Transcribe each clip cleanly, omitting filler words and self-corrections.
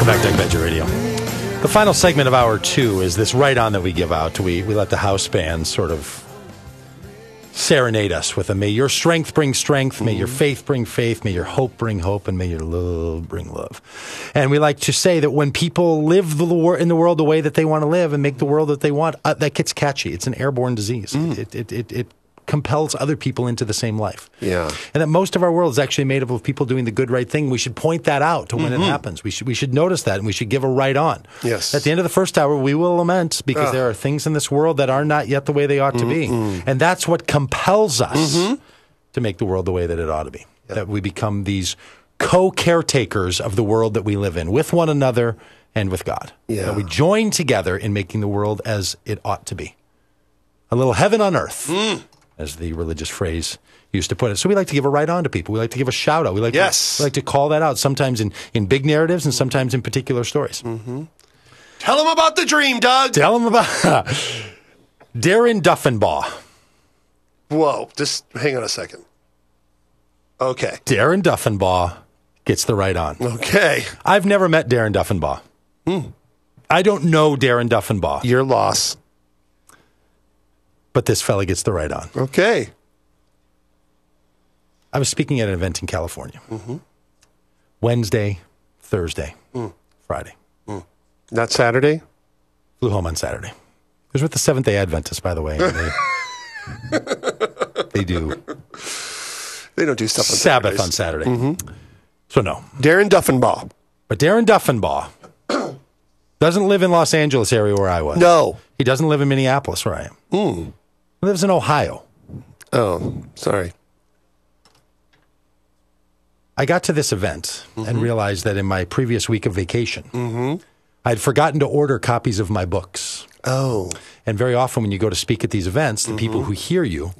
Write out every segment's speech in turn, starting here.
back to Pagitt Radio. The final segment of hour 2 is this right on that we give out. We let the house band sort of serenade us with a may your strength bring strength, may your faith bring faith, may your hope bring hope, and may your love bring love. And we like to say that when people live in the world the way that they want to live and make the world that they want, that gets catchy. It's an airborne disease. It compels other people into the same life. Yeah. And that most of our world is actually made up of people doing the good right thing. We should point that out to when it happens. We should notice that, and we should give a right on. Yes. At the end of the first hour, we will lament because there are things in this world that are not yet the way they ought to be. And that's what compels us to make the world the way that it ought to be. Yep. That we become these co-caretakers of the world that we live in, with one another and with God. Yeah. That we join together in making the world as it ought to be. A little heaven on earth. As the religious phrase used to put it. So we like to give a right on to people. We like to give a shout out. We like to call that out, sometimes in big narratives and sometimes in particular stories. Tell them about the dream, Doug. Tell them about Darren Duffenbaugh. Whoa, just hang on a second. Okay. Darren Duffenbaugh gets the right on. Okay. I've never met Darren Duffenbaugh. I don't know Darren Duffenbaugh. Your loss. But this fella gets the right on. Okay. I was speaking at an event in California. Wednesday, Thursday, Friday. Not Saturday? Flew home on Saturday. It was with the Seventh-day Adventists, by the way. They do. They don't do stuff on Sabbath Saturdays. on Saturday. So no. Darren Duffenbaugh. But Darren Duffenbaugh doesn't live in Los Angeles area where I was. No. He doesn't live in Minneapolis where I am. He lives in Ohio. Oh, sorry. I got to this event and realized that in my previous week of vacation, I'd forgotten to order copies of my books. Oh. And very often when you go to speak at these events, the people who hear you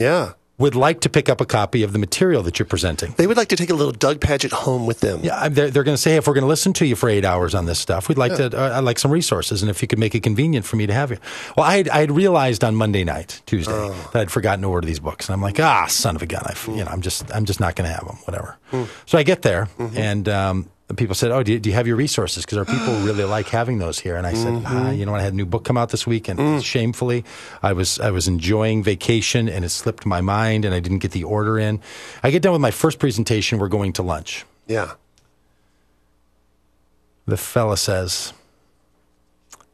would like to pick up a copy of the material that you're presenting. They would like to take a little Doug Pagitt home with them. Yeah, they're going to say, hey, if we're going to listen to you for 8 hours on this stuff, we'd like I'd like some resources, and if you could make it convenient for me to have you. Well, I had realized on Monday night, Tuesday, that I'd forgotten to order these books, and I'm like, son of a gun, I'm just not going to have them, whatever. So I get there, and people said, oh, do you have your resources? Because our people really like having those here. And I said, you know what, I had a new book come out this week, and shamefully, I was enjoying vacation, and it slipped my mind, and I didn't get the order in. I get done with my first presentation, we're going to lunch. Yeah. The fella says,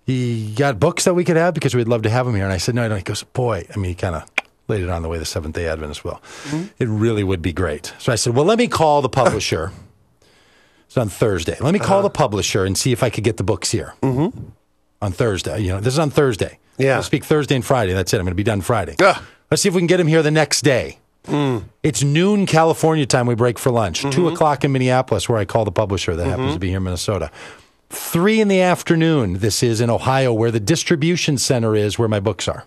you got books that we could have? Because we'd love to have them here. And I said, no, I don't. He goes, boy, he kind of laid it on the way the Seventh-day Adventists will. It really would be great. So I said, well, let me call the publisher. It's on Thursday. Let me call the publisher and see if I could get the books here on Thursday. This is on Thursday. Yeah. I'll speak Thursday and Friday. That's it. I'm going to be done Friday. Let's see if we can get them here the next day. It's noon California time. We break for lunch. 2 o'clock in Minneapolis, where I call the publisher that happens to be here in Minnesota. 3 in the afternoon. This is in Ohio, where the distribution center is, where my books are.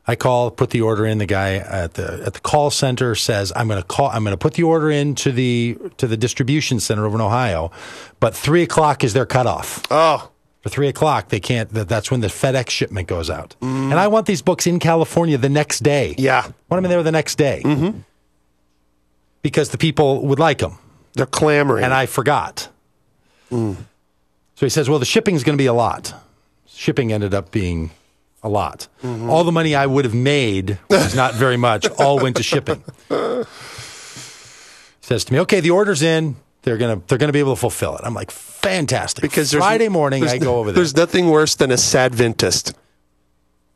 I call, put the order in. The guy at the call center says, I'm going to put the order in to the distribution center over in Ohio, but 3 o'clock is their cutoff. Oh. For 3 o'clock, they can't. That's when the FedEx shipment goes out. And I want these books in California the next day. Yeah. I want them in there the next day. Because the people would like them. They're clamoring. And I forgot. So he says, well, the shipping's going to be a lot. Shipping ended up being a lot. All the money I would have made, which is not very much, all went to shipping. He says to me, okay, the order's in. They're gonna be able to fulfill it. I'm like, fantastic. Because Friday morning, I go over there. There's nothing worse than a Sadventist.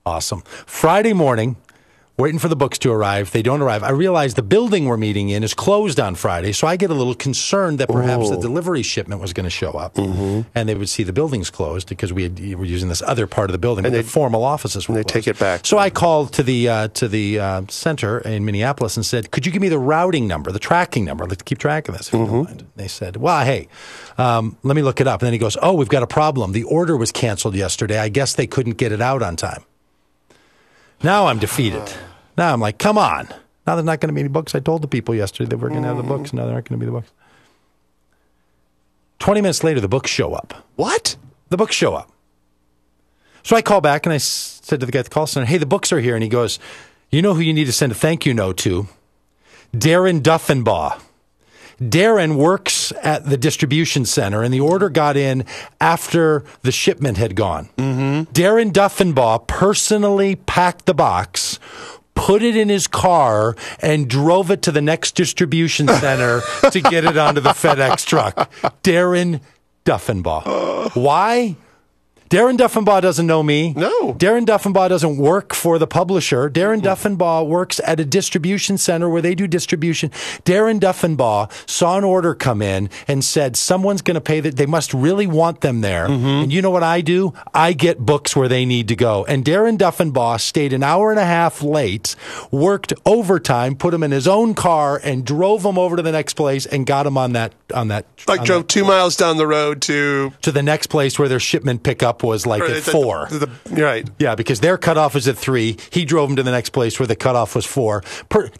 Awesome. Friday morning, waiting for the books to arrive. They don't arrive. I realize the building we're meeting in is closed on Friday, so I get a little concerned that perhaps the delivery shipment was going to show up, and they would see the building's closed because we were using this other part of the building, and the formal offices were and they closed. take it back. So I called to the center in Minneapolis and said, could you give me the routing number, the tracking number? I'd like to keep track of this, if you don't mind. They said, well, hey, let me look it up. And then he goes, oh, we've got a problem. The order was canceled yesterday. I guess they couldn't get it out on time. Now I'm defeated. Now I'm like, come on. Now there's not going to be any books. I told the people yesterday that we're going to have the books. Now there aren't going to be the books. 20 minutes later, the books show up. What? The books show up. So I call back and I said to the guy at the call center, hey, the books are here. And he goes, you know who you need to send a thank you note to? Darren Duffenbaugh. Darren works at the distribution center, and the order got in after the shipment had gone. Mm-hmm. Darren Duffenbaugh personally packed the box, put it in his car, and drove it to the next distribution center to get it onto the FedEx truck. Darren Duffenbaugh. Why? Darren Duffenbaugh doesn't know me. No. Darren Duffenbaugh doesn't work for the publisher. Darren Duffenbaugh works at a distribution center where they do distribution. Darren Duffenbaugh saw an order come in and said, someone's going to pay that. They must really want them there. Mm-hmm. And you know what I do? I get books where they need to go. And Darren Duffenbaugh stayed an hour and a half late, worked overtime, put them in his own car, and drove them over to the next place and got them on that. Drove 2 miles down the road to the next place where their shipment pickup was like at 4. Right. Yeah, because their cutoff is at 3. He drove them to the next place where the cutoff was 4.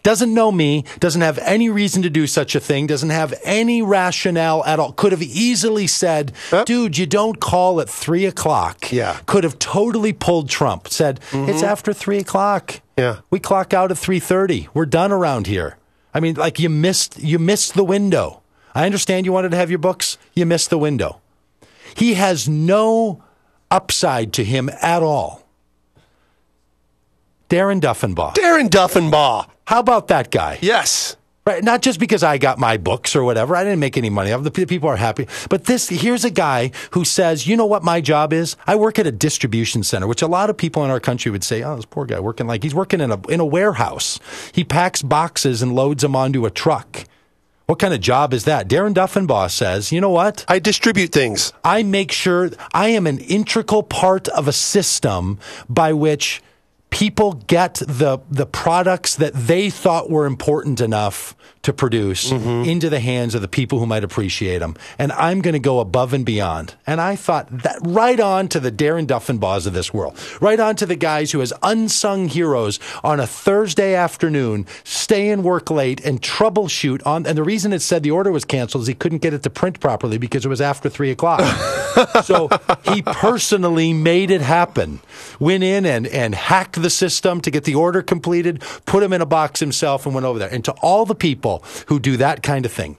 Doesn't know me, doesn't have any reason to do such a thing, doesn't have any rationale at all. Could have easily said, dude, you don't call at 3 o'clock. Yeah. Could have totally pulled Trump, said, it's after 3 o'clock. Yeah. We clock out at 3:30. We're done around here. I mean, like you missed the window. I understand you wanted to have your books. You missed the window. He has no upside to him at all. Darren Duffenbaugh. Darren Duffenbaugh. How about that guy? Yes. Right, not just because I got my books or whatever. I didn't make any money. The people are happy. But here's a guy who says, you know what my job is? I work at a distribution center, which a lot of people in our country would say, oh, this poor guy he's working in a warehouse. He packs boxes and loads them onto a truck. What kind of job is that? Darren Duffenbaugh says, you know what? I distribute things. I make sure I am an integral part of a system by which people get the products that they thought were important enough to produce into the hands of the people who might appreciate them. And I'm going to go above and beyond. And I thought that right on to the Darren Duffenbaughs of this world, right on to the guys who as unsung heroes on a Thursday afternoon stay and work late and troubleshoot on. And the reason it said the order was canceled is he couldn't get it to print properly because it was after 3 o'clock. So he personally made it happen. Went in and hacked the system to get the order completed, put him in a box himself and went over there. And to all the people who do that kind of thing,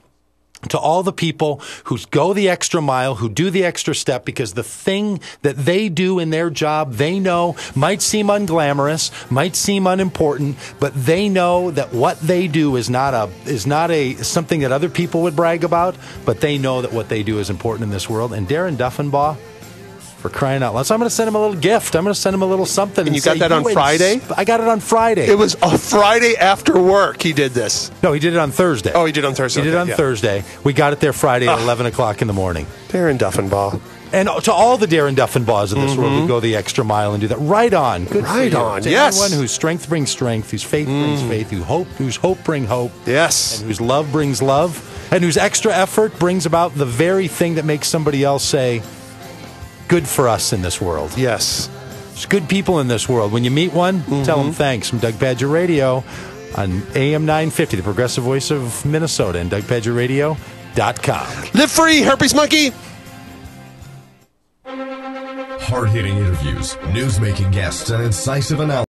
to all the people who go the extra mile, who do the extra step, because the thing that they do in their job, they know might seem unglamorous, might seem unimportant, but they know that what they do is not something that other people would brag about, but they know that what they do is important in this world. And Darren Duffenbaugh, for crying out loud. So I'm going to send him a little gift. I'm going to send him a little something. And you got that on Friday? I got it on Friday. It was a Friday after work he did this. No, he did it on Thursday. Oh, he did it on Thursday. He did it on Thursday. We got it there Friday at 11 o'clock in the morning. Darren Duffenbaugh. And to all the Darren Duffenbaughs of this world who go the extra mile and do that. Right on. Good right for you. on, to yes. Everyone whose strength brings strength, whose faith brings faith, whose hope brings hope. Yes. And whose love brings love. And whose extra effort brings about the very thing that makes somebody else say, good for us in this world. Yes. There's good people in this world. When you meet one, tell them thanks. From Doug Pagitt Radio on AM 950, the progressive voice of Minnesota, and DougPagittRadio.com. Live free, herpes monkey! Hard-hitting interviews, news-making guests, and incisive analysis.